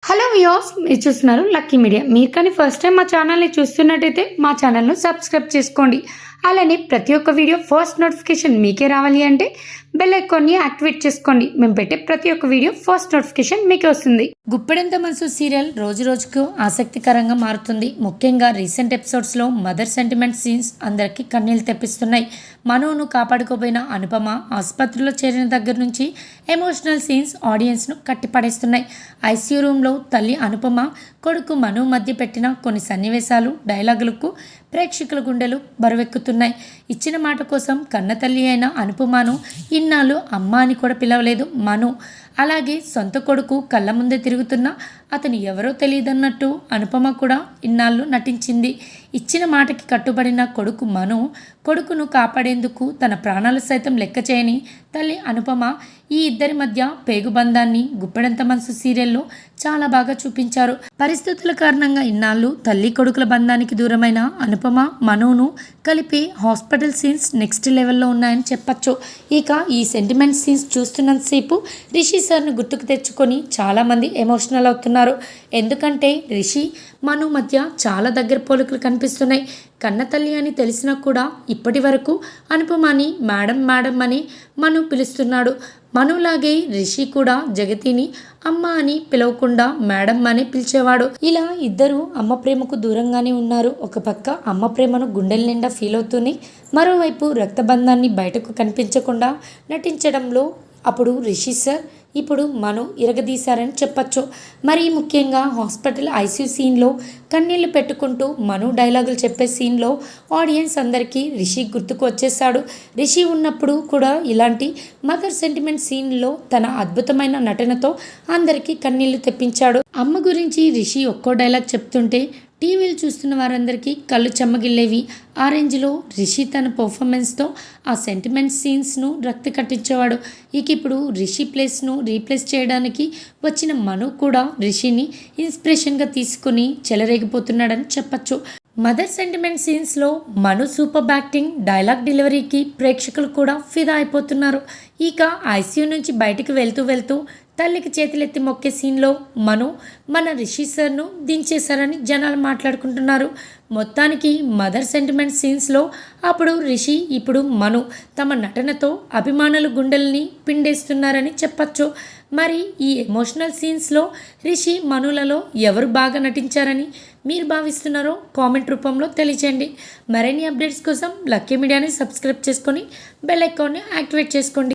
Hello viewers, మీరు చూస్తున్నారు lucky media. మీరు కానీ ఫస్ట్ టైం మా ఛానల్ని చూస్తున్నట్టయితే మా ఛానల్ను సబ్స్క్రైబ్ చేసుకోండి. అలానే ప్రతి ఒక్క వీడియో ఫస్ట్ నోటిఫికేషన్ మీకే రావాలి అంటే బెల్ ఐకాన్ని యాక్టివేట్ చేసుకోండి. మేము పెట్టే ప్రతి ఒక్క వీడియో ఫస్ట్ నోటిఫికేషన్ మీకే వస్తుంది. గుప్పెడంత మనసు సీరియల్ రోజు రోజుకు ఆసక్తికరంగా మారుతుంది. ముఖ్యంగా రీసెంట్ ఎపిసోడ్స్లో మదర్ సెంటిమెంట్ సీన్స్ అందరికీ కన్నీళ్ళు తెప్పిస్తున్నాయి. మనోను కాపాడుకోబోయిన అనుపమ ఆసుపత్రిలో చేరిన దగ్గర నుంచి ఎమోషనల్ సీన్స్ ఆడియన్స్ను కట్టిపడేస్తున్నాయి. ఐసీయూ రూమ్లో తల్లి అనుపమ కొడుకు మను మధ్య పెట్టిన కొన్ని సన్నివేశాలు డైలాగులకు ప్రేక్షకుల గుండెలు బరువెక్కుతున్నాయి. ఇచ్చిన మాట కోసం కన్నతల్లి అయిన అనుపమను ఇన్నాళ్ళు అమ్మ అని కూడా పిలవలేదు మను. అలాగే సొంత కొడుకు కళ్ళ ముందే తిరుగుతున్నా అతను ఎవరో తెలియదన్నట్టు అనుపమ కూడా ఇన్నాళ్ళు నటించింది. ఇచ్చిన మాటకి కట్టుబడిన కొడుకు మను కొడుకును కాపాడేందుకు తన ప్రాణాలు సైతం లెక్క చేయని తల్లి అనుపమ ఈ ఇద్దరి మధ్య పేగుబంధాన్ని గుప్పెడంత మనసు సీరియల్లో చాలా బాగా చూపించారు. పరిస్థితుల కారణంగా ఇన్నాళ్ళు తల్లి కొడుకుల బంధానికి దూరమైన అనుపమ మనును కలిపి హాస్పిటల్ సీన్స్ నెక్స్ట్ లెవెల్లో ఉన్నాయని చెప్పచ్చు. ఇక ఈ సెంటిమెంట్ సీన్స్ చూస్తున్నంతసేపు రిషి సార్ను గుర్తుకు తెచ్చుకొని చాలామంది ఎమోషనల్ అవుతున్నారు. ఎందుకంటే రిషి మను మధ్య చాలా దగ్గర పోలికలు కనిపిస్తున్నాయి. కన్నతల్లి అని తెలిసినా కూడా ఇప్పటి వరకు అనుపమని మేడం మేడం అని మను పిలుస్తున్నాడు. మనులాగే రిషి కూడా జగతిని అమ్మ అని పిలవకుండా మేడం అని పిలిచేవాడు. ఇలా ఇద్దరు అమ్మ ప్రేమకు దూరంగానే ఉన్నారు. ఒక పక్క అమ్మ ప్రేమను గుండెల నిండా ఫీల్ అవుతూనే మరోవైపు రక్తబంధాన్ని బయటకు కనిపించకుండా నటించడంలో అప్పుడు రిషి సార్ ఇప్పుడు మను ఇరగదీశారని చెప్పచ్చు. మరీ ముఖ్యంగా హాస్పిటల్ ఐసీయూ సీన్లో కన్నీళ్లు పెట్టుకుంటూ మను డైలాగులు చెప్పే సీన్లో ఆడియన్స్ అందరికీ రిషి గుర్తుకు వచ్చేసాడు. రిషి ఉన్నప్పుడు కూడా ఇలాంటి మదర్ సెంటిమెంట్ సీన్లో తన అద్భుతమైన నటనతో అందరికీ కన్నీళ్లు తెప్పించాడు. అమ్మ గురించి రిషి ఒక్కో డైలాగ్ చెప్తుంటే టీవీలు చూస్తున్న వారందరికీ కళ్ళు చెమ్మగిల్లేవి. ఆ రేంజ్లో రిషి తన పర్ఫార్మెన్స్తో ఆ సెంటిమెంట్ సీన్స్ను రక్తి కట్టించేవాడు. ఇక ఇప్పుడు రిషి ప్లేస్ను రీప్లేస్ చేయడానికి వచ్చిన మను కూడా రిషిని ఇన్స్పిరేషన్గా తీసుకుని చెలరేగిపోతున్నాడని చెప్పచ్చు. మదర్ సెంటిమెంట్ సీన్స్లో మను సూపర్ యాక్టింగ్, డైలాగ్ డెలివరీకి ప్రేక్షకులు కూడా ఫిదా అయిపోతున్నారు. ఇక ఐసీయూ నుంచి బయటికి వెళ్తూ తల్లికి చేతులెత్తి మొక్కే సీన్లో మను మన రిషి సార్ను దించేశారని జనాలు మాట్లాడుకుంటున్నారు. మొత్తానికి మదర్ సెంటిమెంట్ సీన్స్లో అప్పుడు రిషి ఇప్పుడు మను తమ నటనతో అభిమానుల గుండెల్ని పిండేస్తున్నారని చెప్పచ్చు. మరి ఈ ఎమోషనల్ సీన్స్లో రిషి మనులలో ఎవరు బాగా నటించారని మీరు భావిస్తున్నారో కామెంట్ రూపంలో తెలియజేయండి. మరిన్ని అప్డేట్స్ కోసం లక్కీ మీడియాని సబ్స్క్రైబ్ చేసుకొని బెల్ ఐకాన్ని యాక్టివేట్ చేసుకోండి.